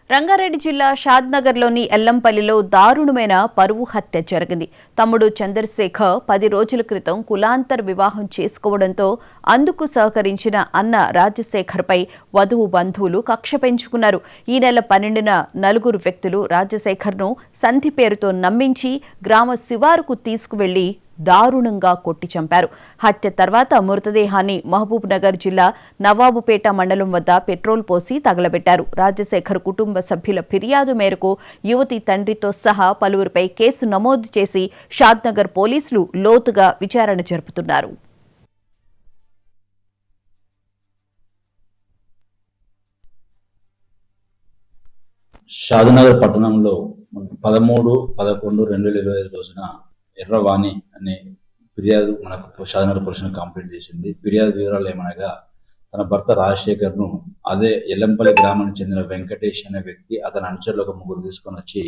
రంగారెడ్డి జిల్లా షాద్నగర్లోని ఎల్లంపల్లిలో దారుణమైన పరువు హత్య జరిగింది. తమ్ముడు చంద్రశేఖర్ 10 రోజుల క్రితం కులాంతర వివాహం చేసుకోవడంతో అందుకు సహకరించిన అన్న రాజశేఖర్పై వధువు బంధువులు కక్ష పెంచుకున్నారు. ఈ నెల 12న 4 వ్యక్తులు రాజశేఖర్ను సంధి పేరుతో నమ్మించి గ్రామ శివారుకు తీసుకువెళ్లి దారుణంగా కొట్టి చంపారు. హత్య తర్వాత మృతదేహాన్ని మహబూబ్ నగర్ జిల్లా నవాబుపేట మండలం వద్ద పెట్రోల్ పోసి తగలబెట్టారు. రాజశేఖర్ కుటుంబ సభ్యుల ఫిర్యాదు మేరకు యువతి తండ్రితో సహా పలువురిపై కేసు నమోదు చేసి షాద్నగర్ పోలీసులు లోతుగా విచారణ జరుపుతున్నారు. షాద్నగర్ పట్టణంలో 13/11/2025 రోజున ఎర్రవాణి అనే ఫిర్యాదు మనకు షాద్నగర్ పోలీసులు కంప్లీట్ చేసింది. ఫిర్యాదు వివరాలు ఏమనగా, తన భర్త రాజశేఖర్ను అదే ఎల్లంపల్లి గ్రామానికి చెందిన వెంకటేష్ అనే వ్యక్తి అతని అనుచరులు 3 తీసుకొని వచ్చి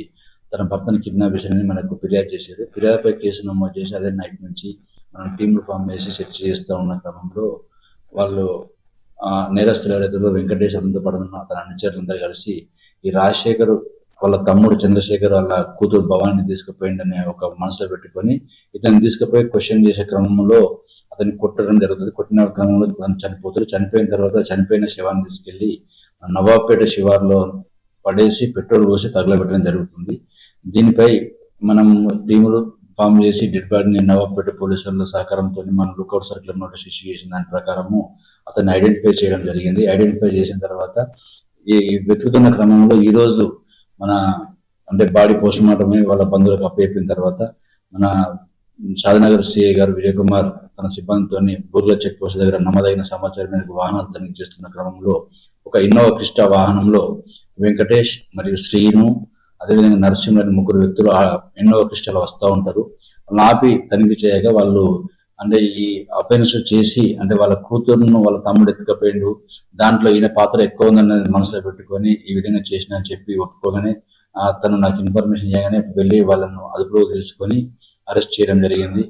తన భర్తను కిడ్నాప్ చేశారని మనకు ఫిర్యాదు చేశారు. ఫిర్యాదుపై కేసు నమోదు చేసి అదే నైట్ నుంచి మనం టీంలు ఫామ్ చేసి సెర్చ్ చేస్తూ ఉన్న క్రమంలో వాళ్ళు నేరస్తులు ఎవరైతే వెంకటేష్ అంతా పడుతున్న అతని అనుచరులంతా కలిసి ఈ రాజశేఖర్ వాళ్ళ తమ్ముడు చంద్రశేఖర్ వాళ్ళ కూతురు భవాని తీసుకుపోయిందని ఒక మనసులో పెట్టుకొని ఇతను తీసుకుపోయి క్వశ్చన్ చేసే క్రమంలో అతన్ని కొట్టడం జరుగుతుంది. కొట్టిన క్రమంలో తను చనిపోతారు. చనిపోయిన తర్వాత చనిపోయిన శవాన్ని తీసుకెళ్లి నవాబ్పేట శివార్లో పడేసి పెట్రోల్ పోసి తగలబెట్టడం జరుగుతుంది. దీనిపై మనం టీములు ఫామ్ చేసి డెడ్ బాడీని నవాబ్పేట పోలీసుల సహకారంతో మనం లుకౌట్ సర్కిల్ నోటీస్ ఇష్యూ చేసిన దాని ప్రకారము అతన్ని ఐడెంటిఫై చేయడం జరిగింది. ఐడెంటిఫై చేసిన తర్వాత ఈ వెతుకుతున్న క్రమంలో ఈ రోజు బాడీ పోస్ట్ మార్టం వాళ్ళ బంధువులకు అప్పయిపోయిన తర్వాత మన షాద్నగర్ సిఐ గారు విజయ్ కుమార్ తన సిబ్బందితో బూర్ల చెక్ పోస్ట్ దగ్గర నమ్మదగిన సమాచారం మేరకు వాహనాలు తనిఖీ చేస్తున్న క్రమంలో ఒక ఇన్నోవా క్రిస్టా వాహనంలో వెంకటేష్ మరియు శ్రీను అదేవిధంగా నరసింహ 3 వ్యక్తులు ఇన్నోవా క్రిస్టాలో వస్తూ ఉంటారు. వాళ్ళని ఆపి తనిఖీ చేయగా వాళ్ళు ఈ అఫెన్స్ చేసి వాళ్ళ కూతురును వాళ్ళ తమ్ముడు ఎత్తుకపోయిండు, దాంట్లో ఈయన పాత్ర ఎక్కువ ఉందన్నది మనసులో పెట్టుకొని ఈ విధంగా చేసిన అని చెప్పి ఒప్పుకోగానే తను నాకు ఇన్ఫర్మేషన్ చేయగానే వెళ్ళి వాళ్ళను అదుపులో తెలుసుకొని అరెస్ట్ చేయడం జరిగింది.